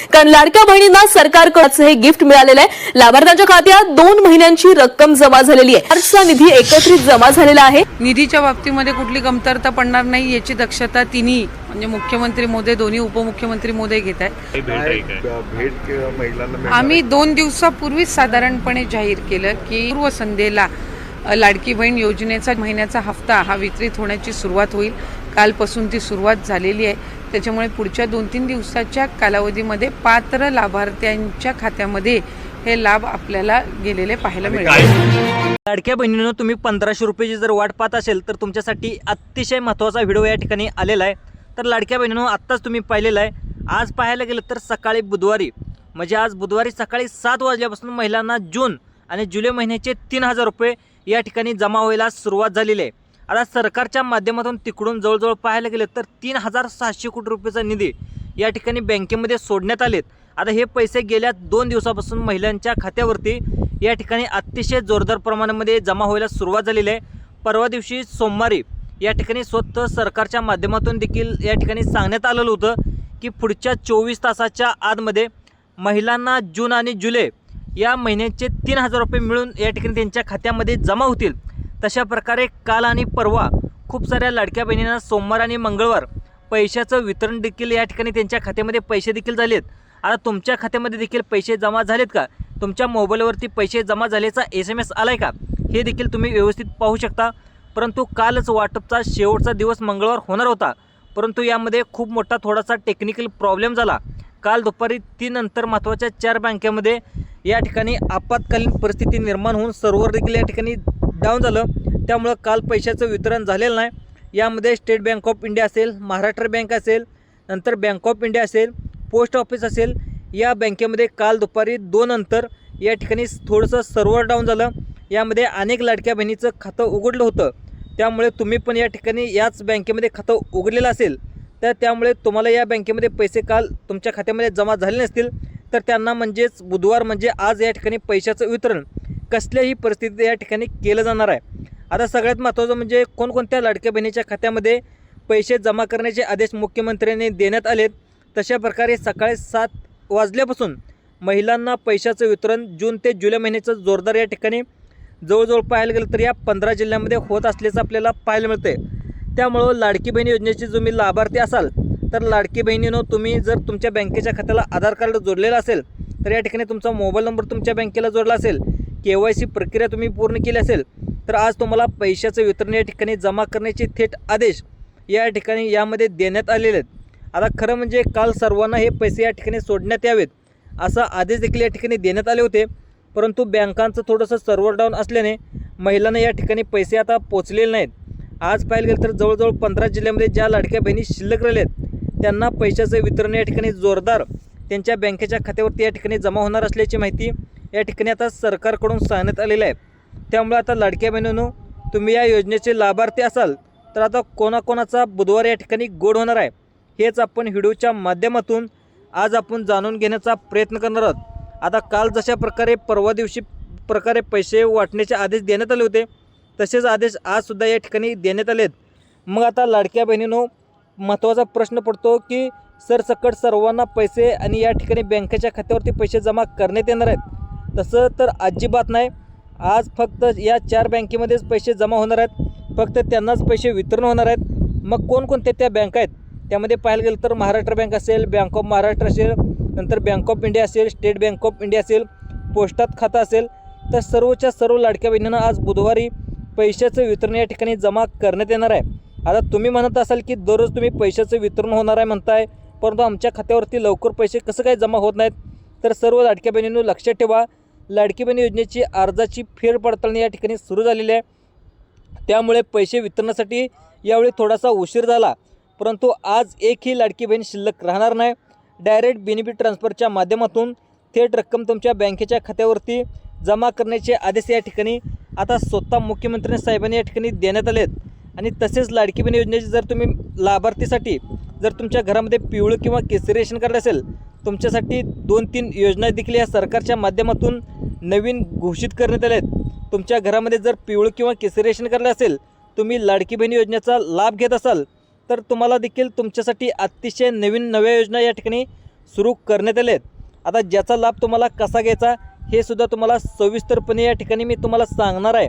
कारण लाडक्या बहिणींना सरकारकडून हे गिफ्ट मिळालेलं आहे। लाभार्थ्यांच्या खात्यात 2 महिन्यांची रक्कम जमा झालेली आहे। आजचा निधी एकत्रित जमा झालेला आहे। निधीच्या बाबतीमध्ये कुठली कमतरता पडणार नाही याची दक्षता तिन्ही म्हणजे मुख्यमंत्री मोदय, दोन्ही उपमुख्यमंत्री मोदय घेत आहेत। भेट महिलांना आम्ही 2 दिवसापूर्वीच साधारणपणे जाहीर केलं की पूर्वसंध्येला लाडकी बहीण योजनेचा महिन्याचा हप्ता हा वितरित होण्याची सुरुवात होईल। कालपासून ती सुरुवात झालेली आहे। त्याच्यामुळे पुढच्या 2-3 दिवसाच्या कालावधीमध्ये पात्र लाभार्थ्यांच्या खात्यामध्ये हे लाभ आपल्याला गेलेले पाहायला मिळतील। लाडक्या बहिणींनो, तुम्ही 1500 रुपयाची जर वाट पाहत असेल तर तुमच्यासाठी अतिशय महत्त्वाचा व्हिडिओ या ठिकाणी आलेला आहे। तर लाडक्या बहिणींनो, आत्ताच तुम्ही पाहिलेला आहे। आज पाहायला गेलं तर सकाळी बुधवारी म्हणजे आज बुधवारी सकाळी 7 वाजल्यापासून महिलांना जून आणि जुलै महिन्याचे 3000 रुपये या ठिकाणी जमा व्हायला सुरुवात झालेली आहे। आता सरकारच्या माध्यमातून तिकडून जवळजवळ पाहायला गेलं तर 3600 कोटी रुपयाचा निधी या ठिकाणी बँकेमध्ये सोडण्यात आलेत। आता हे पैसे गेल्या 2 दिवसापासून महिलांच्या खात्यावरती या ठिकाणी अतिशय जोरदार प्रमाणामध्ये जमा व्हायला सुरुवात झालेली आहे। परवा दिवशी सोमवारी या ठिकाणी स्वतः सरकारच्या माध्यमातून देखील या ठिकाणी सांगण्यात आलेलं होतं की पुढच्या 24 तासाच्या आतमध्ये महिलांना जून आणि जुलै या महिन्याचे 3000 रुपये मिळून या ठिकाणी त्यांच्या खात्यामध्ये जमा होतील। तशा प्रकारे काल आणि परवा खूप साऱ्या लाडक्या बहिणींना सोमवार आणि मंगळवार पैशाचं वितरण देखील या ठिकाणी त्यांच्या खात्यामध्ये पैसे देखील झालेत। आता तुमच्या खात्यामध्ये देखील पैसे जमा झालेत का? तुमच्या मोबाईलवरती पैसे जमा झाल्याचा SMS आलाय का? हे देखील तुम्ही व्यवस्थित पाहू शकता। परंतु कालच वाटपचा शेवटचा दिवस मंगळवार होणार होता, परंतु यामध्ये खूप मोठा थोडासा टेक्निकल प्रॉब्लेम झाला। काल दुपारी 3 नंतर महत्त्वाच्या 4 बँकेमध्ये या ठिकाणी आपत्कालीन परिस्थिती निर्माण होऊन सर्व्हर देखील या ठिकाणी डाऊन झालं। त्यामुळं काल पैशाचं वितरण झालेलं नाही। यामध्ये स्टेट बँक ऑफ इंडिया असेल, महाराष्ट्र बँक असेल, नंतर बँक ऑफ इंडिया असेल, पोस्ट ऑफिस असेल, या बँकेमध्ये काल दुपारी 2 नंतर या ठिकाणी थोडंसं सर्व्हर डाऊन झालं। यामध्ये अनेक लाडक्या बहिणीचं खातं उघडलं होतं। त्यामुळे तुम्ही पण या ठिकाणी याच बँकेमध्ये खातं उघडलेलं असेल तर त्यामुळे तुम्हाला या बँकेमध्ये पैसे काल तुमच्या खात्यामध्ये जमा झाले नसतील तर त्यांना म्हणजेच बुधवार म्हणजे आज या ठिकाणी पैशाचं वितरण कसल्याही परिस्थितीत या ठिकाणी केलं जाणार आहे। आता सगळ्यात महत्त्वाचं म्हणजे कोणकोणत्या लाडक्या बहिणीच्या खात्यामध्ये पैसे जमा करण्याचे आदेश मुख्यमंत्र्यांनी देण्यात आलेत। तशा प्रकारे सकाळी 7 वाजल्यापासून महिलांना पैशाचं वितरण जून ते जुलै महिन्याचं जोरदार या ठिकाणी जवळजवळ पाहायला गेलं तर या 15 जिल्ह्यांमध्ये होत असल्याचं आपल्याला पाहायला मिळते। त्यामुळं लाडकी बहिणी योजनेचे तुम्ही लाभार्थी असाल तर लाडकी बहिणीनं तुम्ही जर तुमच्या बँकेच्या खात्याला आधार कार्ड जोडलेलं असेल तर या ठिकाणी तुमचा मोबाईल नंबर तुमच्या बँकेला जोडला असेल, KYC प्रक्रिया तुम्ही पूर्ण केली असेल तर आज तुम्हाला पैशाचं वितरण या ठिकाणी जमा करण्याचे थेट आदेश या ठिकाणी यामध्ये देण्यात आलेले आहेत। आता खरं म्हणजे काल सर्वांना हे पैसे या ठिकाणी सोडण्यात यावेत असा आदेश देखील या ठिकाणी देण्यात आले होते, परंतु बँकांचं थोडंसं सर्व्हर डाऊन असल्याने महिलांना या ठिकाणी पैसे आता पोचलेले नाहीत। आज पाहायला गेलं तर जवळजवळ 15 जिल्ह्यामध्ये ज्या लाडक्या बहिणी शिल्लक राहिलेत त्यांना पैशाचं वितरण या ठिकाणी जोरदार त्यांच्या बँकेच्या खात्यावरती या ठिकाणी जमा होणार असल्याची माहिती या ठिकाणी आता सरकारकडून सांगण्यात आलेलं आहे। त्यामुळे आता लाडक्या बहिणींनो, तुम्ही या योजनेचे लाभार्थी असाल तर आता कोणाकोणाचा बुधवार या ठिकाणी गोड होणार आहे हेच आपण व्हिडिओच्या माध्यमातून आज आपण जाणून घेण्याचा प्रयत्न करणार आहोत। आता काल जशा प्रकारे परवा दिवशी प्रकारे पैसे वाटण्याचे आदेश देण्यात आले होते तसेच आदेश आजसुद्धा या ठिकाणी देण्यात आलेत। मग आता लाडक्या बहिणींनो, महत्त्वाचा प्रश्न पडतो की सरसकट सर्वांना पैसे आणि या ठिकाणी बँकेच्या खात्यावरती पैसे जमा करण्यात येणार आहेत? तसं तर अजिबात नाही। आज फक्त या 4 बँकेमध्येच पैसे जमा होणार आहेत, फक्त त्यांनाच पैसे वितरण होणार आहेत। मग कोणकोणत्या त्या बँका आहेत त्यामध्ये पाहायला गेलं तर महाराष्ट्र बँक असेल, बँक ऑफ महाराष्ट्र असेल, नंतर बँक ऑफ इंडिया असेल, स्टेट बँक ऑफ इंडिया असेल, पोस्टात खातं असेल, तर सर्वच्या सर्व लाडक्या बहिणींना आज बुधवारी पैशाचं वितरण या ठिकाणी जमा करण्यात येणार आहे। आता तुम्ही म्हणत असाल की दररोज तुम्ही पैशाचं वितरण होणार आहे म्हणताय, परंतु आमच्या खात्यावरती लवकर पैसे कसं काय जमा होत नाहीत? तर सर्व लाडक्या बहिणींनो लक्षात ठेवा, लाडकी बहिणी योजनेची अर्जाची फेरपडताळणी या ठिकाणी सुरू झालेली आहे। त्यामुळे पैसे वितरणासाठी यावेळी थोडासा उशीर झाला, परंतु आज एकही लाडकी बहीण शिल्लक राहणार नाही। डायरेक्ट बेनिफिट ट्रान्सफरच्या माध्यमातून थेट रक्कम तुमच्या बँकेच्या खात्यावरती जमा करण्याचे आदेश या ठिकाणी आता स्वतः मुख्यमंत्री साहेबांनी या ठिकाणी देण्यात आले आहेत। आणि तसेच लाडकी बहीण योजनेचे जर तुम्ही लाभार्थीसाठी जर तुमच्या घरामध्ये पिवळं किंवा केसरी रेशन कार्ड असेल, तुमच्यासाठी 2-3 योजना देखील या सरकारच्या माध्यमातून नवीन घोषित करण्यात आल्या आहेत। तुमच्या घरामध्ये जर पिवळं किंवा केसरी रेशन कार्ड असेल, तुम्ही लाडकी बहीण योजनेचा लाभ घेत असाल तर तुम्हाला देखील तुमच्यासाठी अतिशय नव्या योजना या ठिकाणी सुरू करण्यात आले आहेत. आता ज्याचा लाभ तुम्हाला कसा घ्यायचा हे सुद्धा तुम्हाला सविस्तरपणे या ठिकाणी मी तुम्हाला सांगणार आहे.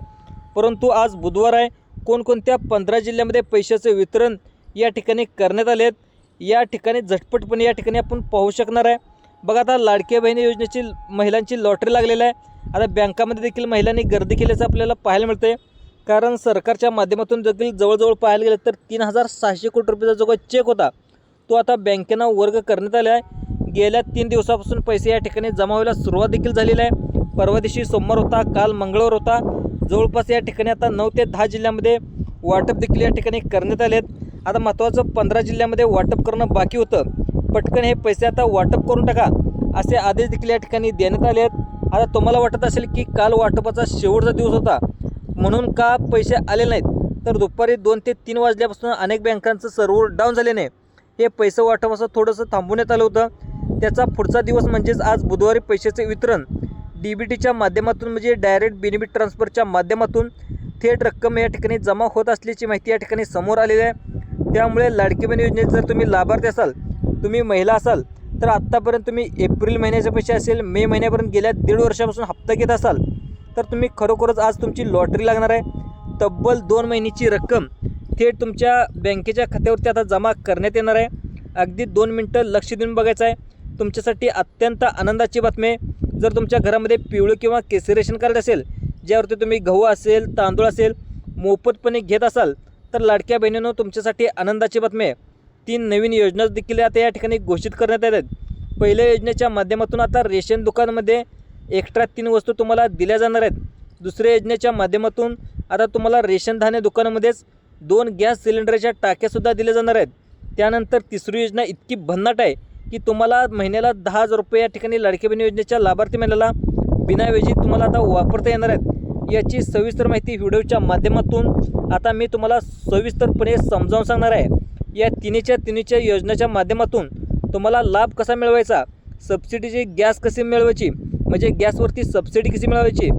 परंतु आज बुधवार आहे. कोणकोणत्या 15 जिल्ह्यामध्ये पैशाचे वितरण या ठिकाणी करण्यात आले आहेत या ठिकाणी झटपटपणे या ठिकाणी आपण पाहू शकणार आहे. बघा, आता लाडक्या बहिणी योजनेची महिलांची लॉटरी लागलेली आहे. आता बँकामध्ये देखील महिलांनी गर्दी केल्याचं आपल्याला पाहायला मिळतं आहे. कारण सरकारच्या माध्यमातून देखील जवळजवळ पाहायला गेलं तर 3600 कोटी रुपयाचा जो काही चेक होता तो आता बँकेनं वर्ग करण्यात आला आहे. गेल्या 3 दिवसापासून पैसे या ठिकाणी जमा व्हायला सुरुवात देखील झालेली आहे. परवा दिवशी सोमवार होता, काल मंगळवार होता. जवळपास या ठिकाणी आता 9 ते 10 जिल्ह्यामध्ये वाटप देखील या ठिकाणी करण्यात आले आहेत. आता महत्त्वाचं 15 जिल्ह्यामध्ये वाटप करणं बाकी होतं. पटकन हे पैसे आता वाटप करून टाका असे आदेश देखील या ठिकाणी देण्यात आले आहेत. आता तुम्हाला वाटत असेल की काल वाटपाचा शेवटचा दिवस होता म्हणून का पैसे आले नाहीत, तर दुपारी 2 ते 3 वाजल्यापासून अनेक बँकांचं सर्व्हर डाऊन झाल्याने हे पैसे वाटप असं थोडंसं थांबवण्यात आलं होतं. त्याचा पुढचा दिवस म्हणजेच आज बुधवारी पैशाचे वितरण DBTच्या माध्यमातून म्हणजे डायरेक्ट बेनिफिट ट्रान्सफरच्या माध्यमातून थेट रक्कम या ठिकाणी जमा होत असल्याची माहिती या ठिकाणी समोर आलेली आहे. त्यामुळे लाडकी बहीण योजनेत जर तुम्ही लाभार्थी असाल, तुम्ही महिला असाल, तर आत्तापर्यंत तुम्ही एप्रिल महिन्याचे पैसे असेल, मे महिन्यापर्यंत गेल्या 1.5 वर्षापासून हप्ता घेत असाल तर तुम्ही खरोखरच आज तुमची लॉटरी लागणार आहे. तब्बल 2 महिन्याची रक्कम थेट तुमच्या बँकेच्या खात्यावरती आता जमा करण्यात येणार आहे. अगदी 2 मिनटं लक्ष देऊन बघायचं आहे. तुमच्यासाठी अत्यंत आनंदाची बातमी आहे. जर तुमच्या घरामध्ये पिवळं किंवा केसरी रेशन कार्ड असेल ज्यावरती तुम्ही गहू असेल, तांदूळ असेल मोफतपणे घेत असाल तर लाडक्या बहिणींनो तुमच्यासाठी आनंदाची बातमी आहे. 3 नवीन योजना देखील आता या ठिकाणी घोषित करण्यात आल्या आहेत. पहिल्या योजनेच्या माध्यमातून आता रेशन दुकानामध्ये एक्स्ट्रा 3 वस्तू तुम्हाला दिल्या जाणार आहेत. दुसऱ्या योजनेच्या माध्यमातून आता तुम्हाला रेशन धान्य दुकानामध्येच 2 गॅस सिलेंडरच्या टाक्यासुद्धा दिल्या जाणार आहेत. त्यानंतर तिसरी योजना इतकी भन्नाट आहे की तुम्हाला महिन्याला 10,000 रुपये या ठिकाणी लाडकी बहीण योजनेच्या लाभार्थी महिन्याला बिनाव्याजी तुम्हाला आता वापरता येणार आहेत. याची सविस्तर माहिती व्हिडिओच्या माध्यमातून आता मी तुम्हाला सविस्तरपणे समजावून सांगणार आहे. या तिन्हीच्या योजनेच्या माध्यमातून तुम्हाला लाभ कसा मिळवायचा, सबसिडीची गॅस कशी मिळवायची म्हणजे गॅसवरती सबसिडी कशी मिळवायची,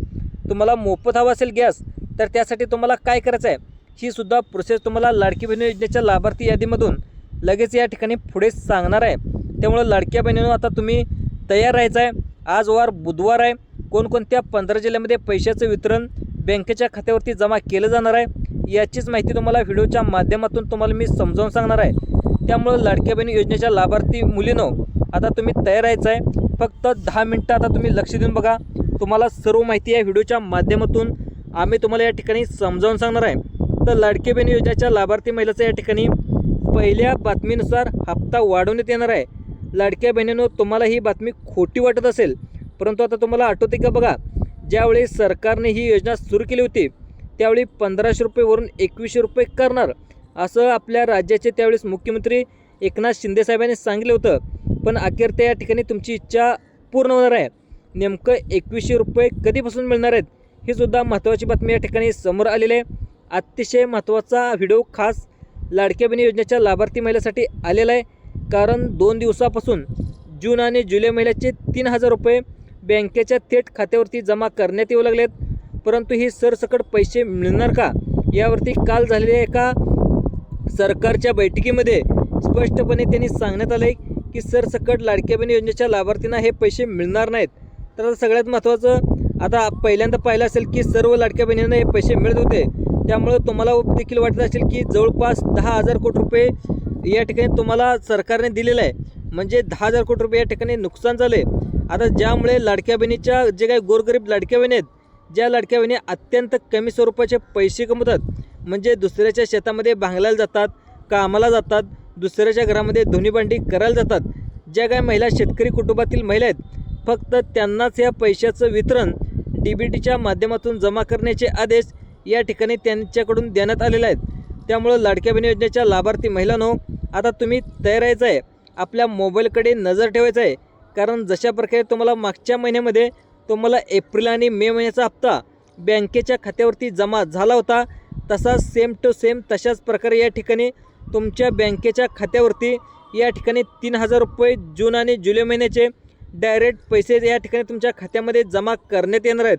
तुम्हाला मोफत हवा असेल गॅस तर त्यासाठी तुम्हाला काय करायचं आहे ही सुद्धा प्रोसेस तुम्हाला लाडकी बहीण योजनेच्या लाभार्थी यादीमधून लगेच या ठिकाणी पुढे सांगणार आहे. त्यामुळे लाडक्या बहिणींनो आता तुम्ही तयार राहायचं आहे. आज वार बुधवार आहे. कोणकोणत्या 15 जिल्ह्यामध्ये पैशाचं वितरण बँकेच्या खात्यावरती जमा केलं जाणार आहे याचीच माहिती तुम्हाला व्हिडिओच्या माध्यमातून तुम्हाला मी समजावून सांगणार आहे. त्यामुळे लाडक्या बहीण योजनेच्या लाभार्थी मुलींनो आता तुम्ही तयार राहायचं आहे. फक्त 10 मिनटं आता तुम्ही लक्ष देऊन बघा. तुम्हाला सर्व माहिती या व्हिडिओच्या माध्यमातून आम्ही तुम्हाला या ठिकाणी समजावून सांगणार आहे. तर लाडकी बहीण योजनेच्या लाभार्थी महिलेचा या ठिकाणी पहिल्या बातमीनुसार हप्ता वाढवण्यात येणार आहे. लाडक्या बहिणींनो तुम्हाला ही बातमी खोटी वाटत असेल परंतु आता तुम्हाला आठवते का बघा, ज्यावेळी सरकारने ही योजना सुरू केली होती त्यावेळी 1500 रुपयेवरून 2100 रुपये करणार असं आपल्या राज्याचे त्यावेळेस मुख्यमंत्री एकनाथ शिंदे साहेबांनी सांगितलं होतं. पण अखेर त्या ठिकाणी तुमची इच्छा पूर्ण होणार आहे. नेमकं 2100 रुपये कधीपासून मिळणार आहेत ही सुद्धा महत्त्वाची बातमी या ठिकाणी समोर आलेली आहे. अतिशय महत्त्वाचा व्हिडिओ खास लाडक्या बहीण योजनेच्या लाभार्थी महिलेसाठी आलेला आहे. कारण 2 दिवसापासून जून आणि जुलै महिन्याचे 3000 रुपये बँकेच्या थेट खात्यावरती जमा करण्यात येऊ लागलेत. परंतु ही सरसकट पैसे मिळणार का यावरती काल झालेल्या एका सरकारच्या बैठकीमध्ये स्पष्टपणे त्यांनी सांगण्यात आलं आहे की सरसकट लाडक्या बहीण योजनेच्या लाभार्थींना हे पैसे मिळणार नाहीत. तर सगळ्यात महत्त्वाचं आता पहिल्यांदा पाहिलं असेल की सर्व लाडक्या बहिणींना हे पैसे मिळत होते. त्यामुळे तुम्हाला देखील वाटत असेल की जवळपास 10,000 कोटी रुपये या ठिकाणी तुम्हाला सरकारने दिलेलं आहे म्हणजे 10,000 कोटी रुपये या ठिकाणी नुकसान झाले. आता ज्यामुळे लाडक्या बहिणीच्या जे काही गोरगरीब लाडक्या बहिणी आहेत, ज्या लाडक्या बहिणी अत्यंत कमी स्वरूपाचे पैसे कमवतात म्हणजे दुसऱ्याच्या शेतामध्ये भांगलायला जातात, कामाला जातात, दुसऱ्याच्या घरामध्ये धुणी भांडी करायला जातात, ज्या काही महिला शेतकरी कुटुंबातील महिला आहेत फक्त त्यांनाच या पैशाचं वितरण DBTच्या माध्यमातून जमा करण्याचे आदेश या ठिकाणी त्यांच्याकडून देण्यात आलेले आहेत. त्यामुळं लाडक्या बहीण योजनेच्या लाभार्थी महिलांनो आता तुम्ही तयार राहायचं आहे. आपल्या मोबाईलकडे नजर ठेवायचं आहे. कारण जशा प्रकारे तुम्हाला मागच्या महिन्यामध्ये तुम्हाला एप्रिल आणि मे महिन्याचा हप्ता बँकेच्या खात्यावरती जमा झाला होता तसा सेम टू सेम तशाच प्रकारे या ठिकाणी तुमच्या बँकेच्या खात्यावरती या ठिकाणी 3000 रुपये जून आणि जुलै महिन्याचे डायरेक्ट पैसे या ठिकाणी तुमच्या खात्यामध्ये जमा करण्यात येणार आहेत.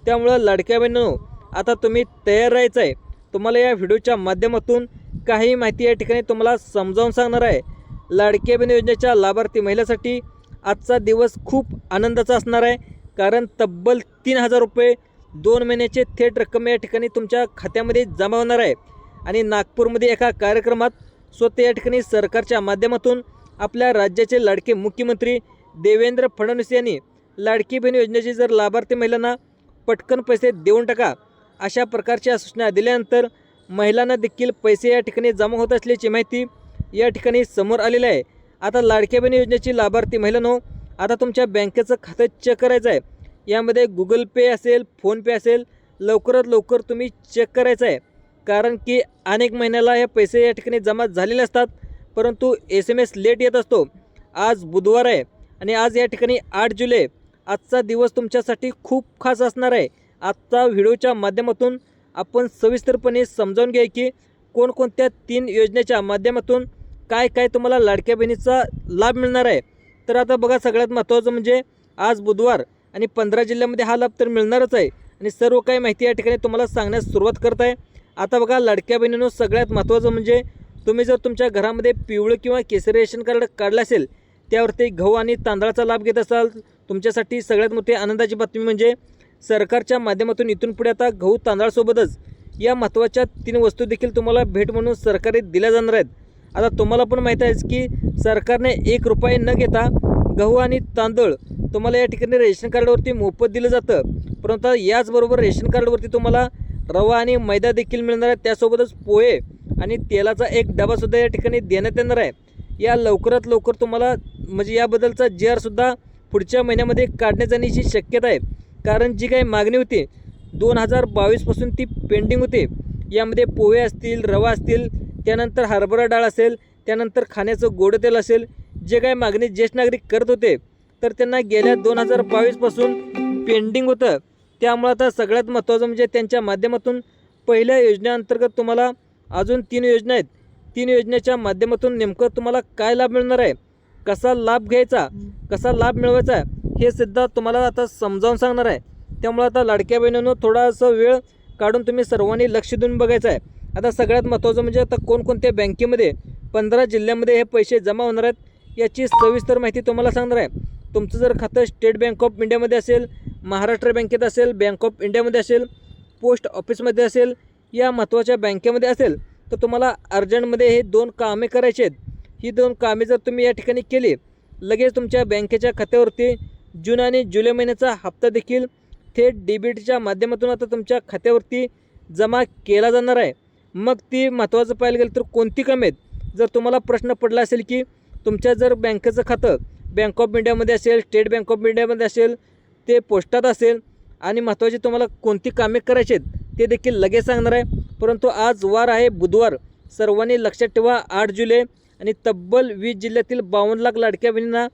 त्यामुळं लाडक्या बहिणींनो आता तुम्ही तयार राहायचं आहे. तुम्हाला या व्हिडिओच्या माध्यमातून काही माहिती या ठिकाणी तुम्हाला समजावून सांगणार आहे. लाडक्या बहीण योजनेच्या लाभार्थी महिलांसाठी आजचा दिवस खूप आनंदाचा असणार आहे, कारण तब्बल 3,000 रुपये 2 महिन्याचे थेट रक्कम या ठिकाणी तुमच्या खात्यामध्ये जमा होणार आहे. आणि नागपूरमध्ये एका कार्यक्रमात स्वतः या ठिकाणी सरकारच्या माध्यमातून आपल्या राज्याचे लाडके मुख्यमंत्री देवेंद्र फडणवीस यांनी लाडकी बहीण योजनेची जर लाभार्थी महिलांना पटकन पैसे देऊन टाका अशा प्रकारच्या सूचना दिल्यानंतर महिलांना देखील पैसे या ठिकाणी जमा होत असल्याची माहिती या ठिकाणी समोर आलेली आहे. आता लाडक्या बहीण योजनेची लाभार्थी महिलांनो, आता तुमच्या बँकेचं खातं चेक करायचं आहे. यामध्ये गुगल पे असेल, फोनपे असेल, लवकरात लवकर तुम्ही चेक करायचं आहे, कारण की अनेक महिन्याला हे पैसे या ठिकाणी जमा झालेले असतात, परंतु SMS लेट येत असतो. आज बुधवार आहे आणि आज या ठिकाणी 8 जुलै. आजचा दिवस तुमच्यासाठी खूप खास असणार आहे. आजचा व्हिडिओच्या माध्यमातून आपण सविस्तरपणे समजावून घ्या की कोणकोणत्या 3 योजनेच्या माध्यमातून काय काय तुम्हाला लाडक्या बहिणीचा लाभ मिळणार आहे. तर आता बघा, सगळ्यात महत्त्वाचं म्हणजे आज बुधवार आणि 15 जिल्ह्यामध्ये हा लाभ तर मिळणारच आहे आणि सर्व काही माहिती या ठिकाणी तुम्हाला सांगण्यास सुरुवात करत आहे. आता बघा लाडक्या बहिणींनो, सगळ्यात महत्त्वाचं म्हणजे तुम्ही जर तुमच्या घरामध्ये पिवळं किंवा केसरी रेशन कार्ड काढलं असेल, त्यावरती गहू आणि तांदळाचा लाभ घेत असाल, तुमच्यासाठी सगळ्यात मोठी आनंदाची बातमी म्हणजे सरकारच्या माध्यमातून इथून पुढे आता गहू तांदळासोबतच या महत्त्वाच्या 3 वस्तू देखील तुम्हाला भेट म्हणून सरकारी दिल्या जाणार आहेत. आता तुम्हाला पण माहीत आहेच की सरकारने 1 रुपये न घेता गहू आणि तांदूळ तुम्हाला या ठिकाणी रेशन कार्डवरती मोफत दिलं जातं. परंतु याचबरोबर रेशन कार्डवरती तुम्हाला रवा आणि मैदा देखील मिळणार आहे, त्यासोबतच पोहे आणि तेलाचा एक डबासुद्धा या ठिकाणी देण्यात येणार आहे. या लवकरात लवकर तुम्हाला म्हणजे याबद्दलचा GR सुद्धा पुढच्या महिन्यामध्ये काढण्यात जाण्याची शक्यता आहे, कारण जी काही मागणी होती 2022पासून ती पेंडिंग होती. यामध्ये पोहे असतील, रवा असतील, त्यानंतर हरभरा डाळ असेल, त्यानंतर खाण्याचं गोडं तेल असेल, जे काही मागणी ज्येष्ठ नागरिक करत होते तर त्यांना गेल्या 2022पासून पेंडिंग होतं. त्यामुळे आता सगळ्यात महत्त्वाचं म्हणजे त्यांच्या माध्यमातून पहिल्या योजनेअंतर्गत तुम्हाला अजून 3 योजना आहेत. 3 योजनेच्या माध्यमातून नेमकं तुम्हाला काय लाभ मिळणार आहे, कसा लाभ घ्यायचा, कसा लाभ मिळवायचा हे सुद्धा तुम्हाला आता समजावून सांगणार आहे. त्यामुळे आता लाडक्या बहिणींनो, थोडासा वेळ काढून तुम्ही सर्वांनी लक्ष देऊन बघायचं आहे. आता सगळ्यात महत्त्वाचं म्हणजे आता कोणकोणत्या बँकेमध्ये 15 जिल्ह्यामध्ये हे पैसे जमा होणार आहेत याची सविस्तर माहिती तुम्हाला सांगणार आहे. तुमचं जर खातं स्टेट बँक ऑफ इंडियामध्ये असेल, महाराष्ट्र बँकेत असेल, बँक ऑफ इंडियामध्ये असेल, पोस्ट ऑफिसमध्ये असेल, या महत्त्वाच्या बँकेमध्ये असेल तर तुम्हाला अर्जंटमध्ये हे 2 कामे करायची आहेत. ही 2 कामे जर तुम्ही या ठिकाणी केली, लगेच तुमच्या बँकेच्या खात्यावरती जून आणि जुलै महिन्याचा हप्ता देखील थेट DBTच्या माध्यमातून आता तुमच्या खात्यावरती जमा केला जाणार आहे. मग ती महत्त्वाचं पाहायला गेलं तर कोणती कामे आहेत. जर तुम्हाला प्रश्न पडला असेल की तुमच्या जर बँकेचं खातं बँक ऑफ इंडियामध्ये असेल, स्टेट बँक ऑफ इंडियामध्ये असेल, ते पोस्टात असेल आणि महत्त्वाची तुम्हाला कोणती कामे करायची आहेत ते देखील लगेच सांगणार आहे. परंतु आज वार आहे बुधवार. सर्वांनी लक्षात ठेवा 8 जुलै आणि तब्बल 20 जिल्ह्यातील 52 लाख लाडक्या बहिणींना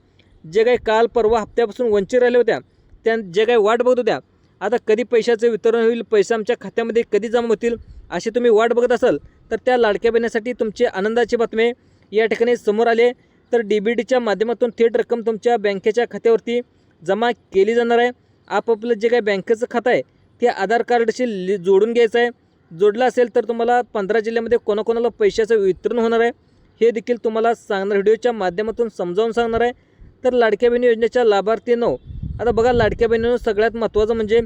जे काही काल परवा हप्त्यापासून वंचित राहिल्या होत्या, त्या जे काही वाट बघत होत्या, आता कधी पैशाचं वितरण होईल, पैसे आमच्या खात्यामध्ये कधी जमा होतील अशी तुम्ही वाट बघत असाल तर त्या लाडक्या बहिणीसाठी तुमची आनंदाची बातमी या ठिकाणी समोर आले. तर DBTच्या माध्यमातून थेट रक्कम तुमच्या बँकेच्या खात्यावरती जमा केली जाणार आहे. आपापलं जे काही बँकेचं खातं आहे ते आधार कार्डशी जोडून घ्यायचं आहे. जोडलं असेल तर तुम्हाला 15 जिल्ह्यामध्ये कोणाकोणाला पैशाचं वितरण होणार आहे हे देखील तुम्हाला सांगणार, व्हिडिओच्या माध्यमातून समजावून सांगणार आहे. तर लाडक्या बहिणी योजनेच्या लाभार्थींनो, आता बघा लाडक्या बहिणींनो, सगळ्यात महत्त्वाचं म्हणजे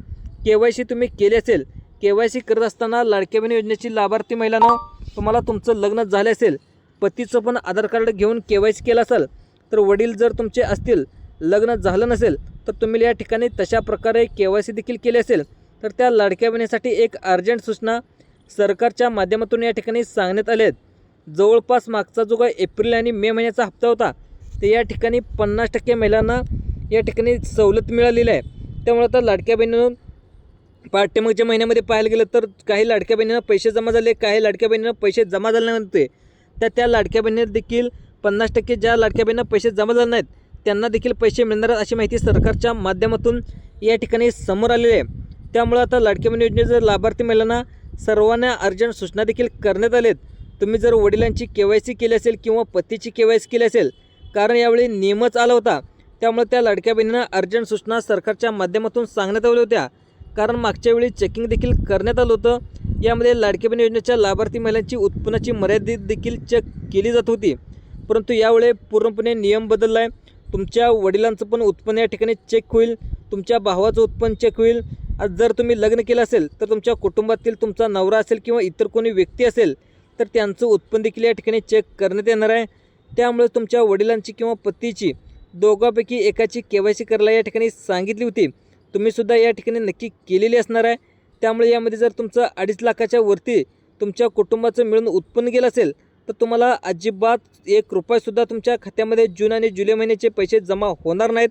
KYC तुम्ही केली असेल. KYC करत असताना लाडक्या बहिणी योजनेची लाभार्थी महिलांनो, तुम्हाला तुमचं लग्न झाले असेल, पतीचं पण आधार कार्ड घेऊन KYC केलं असेल, तर वडील जर तुमचे असतील, लग्न झालं नसेल तर तुम्ही या ठिकाणी तशा प्रकारे KYC देखील केले असेल तर त्या लाडक्या बहिणीसाठी एक अर्जंट सूचना सरकारच्या माध्यमातून या ठिकाणी सांगण्यात आले आहेत. जवळपास मागचा जो काही एप्रिल आणि मे महिन्याचा हप्ता होता ते या ठिकाणी 50% महिलांना या ठिकाणी सवलत मिळालेली आहे. त्यामुळे आता लाडक्या बहिणींनो, पाठ्यमागच्या महिन्यामध्ये पाहायला गेलं तर काही लाडक्या बहिणींना पैसे जमा झाले, काही लाडक्या बहिणींना पैसे जमा झाले नव्हते, तर त्या लाडक्या बहिणींना देखील 50% ज्या लाडक्या बहिणींना पैसे जमा झाले नाहीत त्यांना देखील पैसे मिळणार अशी माहिती सरकारच्या माध्यमातून या ठिकाणी समोर आलेली आहे. त्यामुळे आता लाडक्या बहिणी योजनेचे लाभार्थी महिलांना सर्वांना अर्जंट सूचना देखील करण्यात आल्या आहेत. तुम्ही जर वडिलांची KYC केली असेल किंवा पतीची KYC केली असेल, कारण यावेळी नियमच आला होता, त्यामुळे त्या लाडक्या बहिणींना अर्जंट सूचना सरकारच्या माध्यमातून सांगण्यात आल्या होत्या. कारण मागच्या वेळी चेकिंग देखील करण्यात आलं होतं. यामध्ये लाडकी बहीण योजनेच्या लाभार्थी महिलांची उत्पन्नाची मर्यादित देखील चेक केली जात होती. परंतु यावेळी पूर्णपणे नियम बदलला आहे. तुमच्या वडिलांचं पण उत्पन्न या ठिकाणी चेक होईल, तुमच्या भावाचं उत्पन्न चेक होईल. आज जर तुम्ही लग्न केलं असेल तर तुमच्या कुटुंबातील तुमचा नवरा असेल किंवा इतर कोणी व्यक्ती असेल तर त्यांचं उत्पन्न देखील या ठिकाणी चेक करण्यात येणार आहे. त्यामुळे तुमच्या वडिलांची किंवा पतीची दोघांपैकी एकाची KYC करायला या ठिकाणी सांगितली होती. तुम्हीसुद्धा या ठिकाणी नक्की केलेली असणार आहे. त्यामुळे यामध्ये जर तुमचं 2.5 लाखाच्या वरती तुमच्या कुटुंबाचं मिळून उत्पन्न गेलं असेल तर तुम्हाला अजिबात 1 रुपयासुद्धा तुमच्या खात्यामध्ये जून आणि जुलै महिन्याचे पैसे जमा होणार नाहीत.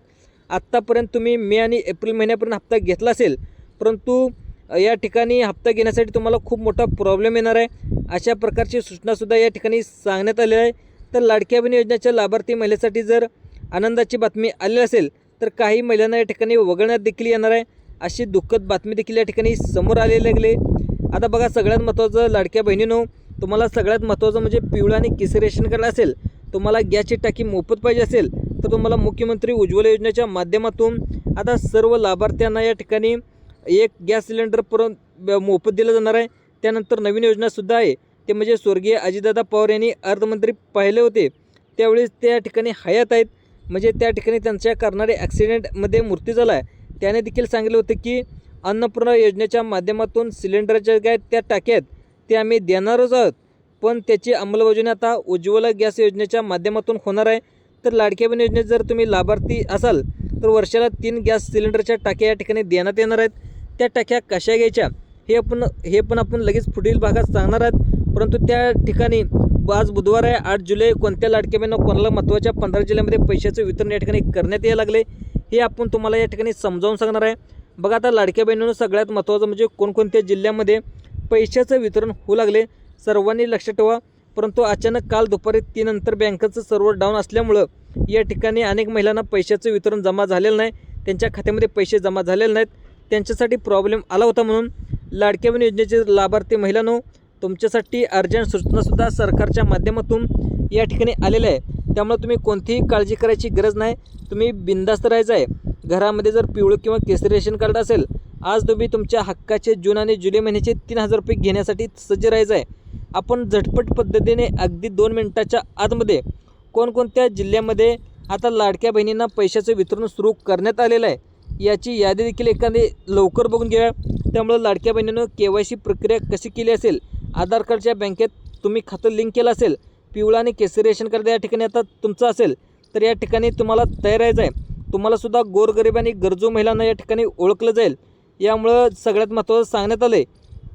आत्तापर्यंत तुम्ही मे आणि एप्रिल महिन्यापर्यंत हप्ता घेतला असेल, परंतु या ठिकाणी हप्ता घेण्यासाठी तुम्हाला खूप मोठा प्रॉब्लेम येणार आहे. अशा प्रकारची सूचनासुद्धा या ठिकाणी सांगण्यात आली आहे. तर लाडक्या बहीण योजनेच्या लाभार्थी महिलेसाठी जर आनंदाची बातमी आली असेल तर काही महिलांना या ठिकाणी वगळण्यात देखील येणार आहे. अशी दुःखद बातमी देखील या ठिकाणी समोर आलेली लागली. आता बघा, सगळ्यात महत्त्वाचं लाडक्या बहिणींनो, तुम्हाला सगळ्यात महत्त्वाचं म्हणजे पिवळं आणि केसरी रेशन कार्ड असेल, तुम्हाला गॅसची टाकी मोफत पाहिजे असेल तर तुम्हाला मुख्यमंत्री उज्ज्वला योजनेच्या माध्यमातून आता सर्व लाभार्थ्यांना या ठिकाणी 1 गॅस सिलेंडर मोफत दिलं जाणार आहे. त्यानंतर नवीन योजनासुद्धा आहे, ते म्हणजे स्वर्गीय अजितदादा पवार यांनी अर्थमंत्री पाहिले होते त्यावेळेस त्या ठिकाणी हयात आहेत. म्हणजे त्या ठिकाणी त्यांच्या करणारे ॲक्सिडेंटमध्ये मृत्यू झाला आहे. त्याने देखील सांगितलं होतं की अन्नपूर्णा योजनेच्या माध्यमातून सिलेंडरच्या काय त्या टाक्या आहेत ते आम्ही देणारच आहोत, पण त्याची अंमलबजावणी आता उज्ज्वला गॅस योजनेच्या माध्यमातून होणार आहे. तर लाडक्या बहीण योजनेत जर तुम्ही लाभार्थी असाल तर वर्षाला 3 गॅस सिलेंडरच्या टाक्या या ठिकाणी देण्यात येणार आहेत. त्या टाक्या कशा घ्यायच्या हे पण आपण लगेच पुढील भागात सांगणार आहोत. परंतु त्या ठिकाणी आज बुधवार आहे 8 जुलै, कोणत्या लाडक्या बहिणींना कोणाला महत्त्वाच्या 15 जिल्ह्यामध्ये पैशाचं वितरण या ठिकाणी करण्यात यायला लागले हे आपण तुम्हाला या ठिकाणी समजावून सांगणार आहे. बघा, आता लाडक्या बहिणींनो सगळ्यात महत्त्वाचं म्हणजे कोणकोणत्या जिल्ह्यामध्ये पैशाचं वितरण होऊ लागले सर्वांनी लक्षात ठेवा. परंतु अचानक काल दुपारी 3 नंतर बँकेचं सर्व्हर डाऊन असल्यामुळं या ठिकाणी अनेक महिलांना पैशाचं वितरण जमा झालेलं नाही, त्यांच्या खात्यामध्ये पैसे जमा झालेले नाहीत, त्यांच्यासाठी प्रॉब्लेम आला होता. म्हणून लाडक्या बहीण योजनेचे लाभार्थी महिलांनो, तुमच्यासाठी अर्जंट सूचनासुद्धा सरकारच्या माध्यमातून या ठिकाणी आलेल्या आहे. त्यामुळे तुम्ही कोणतीही काळजी करायची गरज नाही, तुम्ही बिंदास्त राहायचं आहे. घरामध्ये जर पिवळं किंवा केसरी रेशन कार्ड असेल, आज तुम्ही तुमच्या हक्काचे जून आणि जुलै महिन्याचे 3000 रुपये घेण्यासाठी सज्ज राहायचं आहे. आपण झटपट पद्धतीने अगदी 2 मिनिटाच्या आतमध्ये कोणकोणत्या जिल्ह्यामध्ये आता लाडक्या बहिणींना पैशाचं वितरण सुरू करण्यात आलेलं आहे याची यादी देखील एखादी लवकर बघून घ्या. त्यामुळे लाडक्या बहिणीनं KYC प्रक्रिया कशी केली असेल, आधार कार्डच्या बँकेत तुम्ही खातं लिंक केलं असेल, पिवळा आणि केसरी रेशन कार्ड या ठिकाणी आता तुमचं असेल तर या ठिकाणी तुम्हाला तयार राहायचं आहे. तुम्हालासुद्धा गोरगरीब आणि गरजू महिलांना या ठिकाणी ओळखलं जाईल. यामुळं सगळ्यात महत्त्वाचं सांगण्यात आलं आहे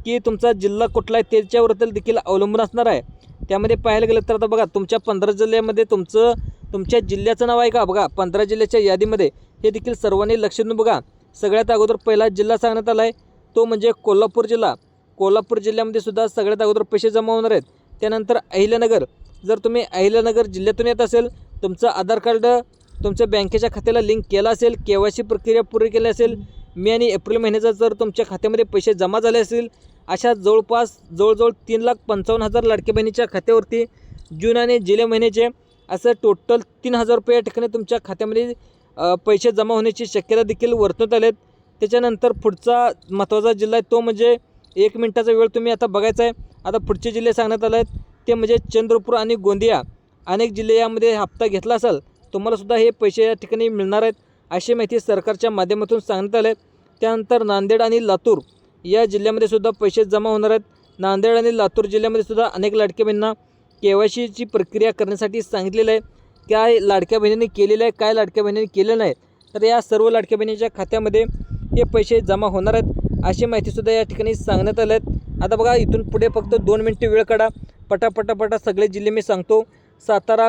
की तुमचा जिल्हा कुठला आहे त्याच्यावर देखील अवलंबून असणार आहे. त्यामध्ये पाहायला गेलं तर आता बघा, तुमच्या 15 जिल्ह्यामध्ये तुमच्या जिल्ह्याचं नाव आहे का? बघा, 15 जिल्ह्याच्या यादीमध्ये हे देखील सर्वांनी लक्ष देऊन बघा. सगळ्यात अगोदर पहिला जिल्हा सांगण्यात आला आहे तो म्हणजे कोल्हापूर जिल्हा. कोल्हापूर जिल्ह्यामध्ये सुद्धा सगळ्यात अगोदर पैसे जमा होणार आहेत. त्यानंतर अहिल्यानगर, जर तुम्ही अहिल्यानगर जिल्ह्यातून येत असेल, तुमचं आधार कार्ड तुमच्या बँकेच्या खात्याला लिंक केला असेल, KYC प्रक्रिया पूर्ण केली असेल, मे आणि एप्रिल महिन्याचा जर तुमच्या खात्यामध्ये पैसे जमा झाले असतील, अशा जवळजवळ 3,55,000 लाडक्या बहिणीच्या खात्यावरती जून आणि जुलै महिन्याचे असं टोटल 3000 रुपये या ठिकाणी तुमच्या खात्यामध्ये पैसे जमा होण्याची शक्यता देखील वर्तवण्यात आलेत. त्याच्यानंतर पुढचा महत्त्वाचा जिल्हा आहे तो म्हणजे 1 मिनिटाचा वेळ तुम्ही आता बघायचा आहे. आता पुढचे जिल्हे सांगण्यात आले आहेत ते म्हणजे चंद्रपूर आणि गोंदिया. अनेक जिल्हे यामध्ये हप्ता घेतला असाल तुम्हालासुद्धा हे पैसे या ठिकाणी मिळणार आहेत अशी माहिती सरकारच्या माध्यमातून सांगण्यात आले. त्यानंतर नांदेड आणि लातूर या जिल्ह्यामध्ये सुद्धा पैसे जमा होणार आहेत. नांदेड आणि लातूर जिल्ह्यामध्ये सुद्धा अनेक लाडक्या बहिणींना KYCची प्रक्रिया करण्यासाठी सांगितलेलं आहे. काय लाडक्या बहिणींनी केलेलं आहे, काय लाडक्या बहिणींनी केलेलं नाही, तर या सर्व लाडक्या बहिणीच्या खात्यामध्ये हे पैसे जमा होणार आहेत अशी माहितीसुद्धा या ठिकाणी सांगण्यात आल्या आहेत. आता बघा, इथून पुढे फक्त 2 मिनिटे वेळ काढा, पटापटा सगळे जिल्हे मी सांगतो. सातारा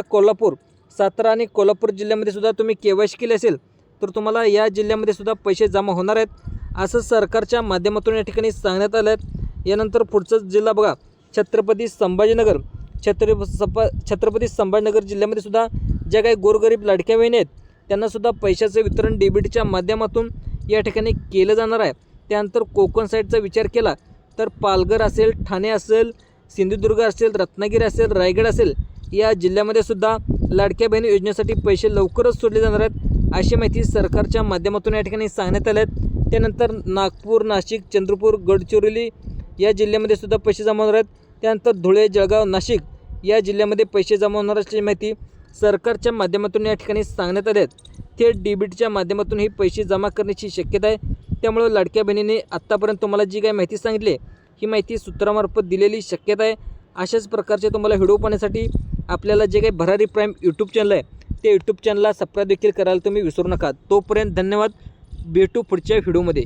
आणि कोल्हापूर जिल्ह्यामध्ये सुद्धा तुम्ही KYC केले असेल तर तुम्हाला या जिल्ह्यामध्ये सुद्धा पैसे जमा होणार आहेत असं सरकारच्या माध्यमातून या ठिकाणी सांगण्यात आलं आहे. यानंतर पुढचाच जिल्हा बघा, छत्रपती संभाजीनगर जिल्ह्यामध्ये सुद्धा ज्या काही गोरगरीब लाडक्या बहिणी आहेत त्यांनासुद्धा पैशाचं वितरण डेबिटच्या माध्यमातून या ठिकाणी केलं जाणार आहे. त्यानंतर कोकण साईडचा विचार केला तर पालघर असेल, ठाणे असेल, सिंधुदुर्ग असेल, रत्नागिरी असेल, रायगड असेल या जिल्ह्यामध्ये सुद्धा लाडक्या बहिणी योजनेसाठी पैसे लवकरच सोडले जाणार आहेत अशी माहिती सरकारच्या माध्यमातून या ठिकाणी सांगण्यात आल्या आहेत. त्यानंतर नागपूर, नाशिक, चंद्रपूर, गडचिरोली या जिल्ह्यामध्ये सुद्धा पैसे जमा होणार आहेत. त्यानंतर धुळे, जळगाव, नाशिक या जिल्ह्यामध्ये पैसे जमा होणार असल्याची माहिती सरकारच्या माध्यमातून या ठिकाणी सांगण्यात आले आहेत। थेट डीबीटीच्या माध्यमातून ही पैसे जमा करण्याची शक्यता आहे। त्यामुळे लाडक्या बहिणीने आत्तापर्यंत तुम्हाला जी काही माहिती सांगितली ही माहिती सूत्रामार्फत दिलेली शक्यता आहे। अशाच प्रकारचे तुम्हाला व्हिडिओ पाहण्यासाठी आपल्याला जे काही भरारी प्राईम यूट्यूब चॅनल आहे ते यूट्यूब चॅनलला सबस्क्राईब देखील करायला तुम्ही विसरू नका। तोपर्यंत धन्यवाद, भेटू पुढच्या व्हिडिओमध्ये।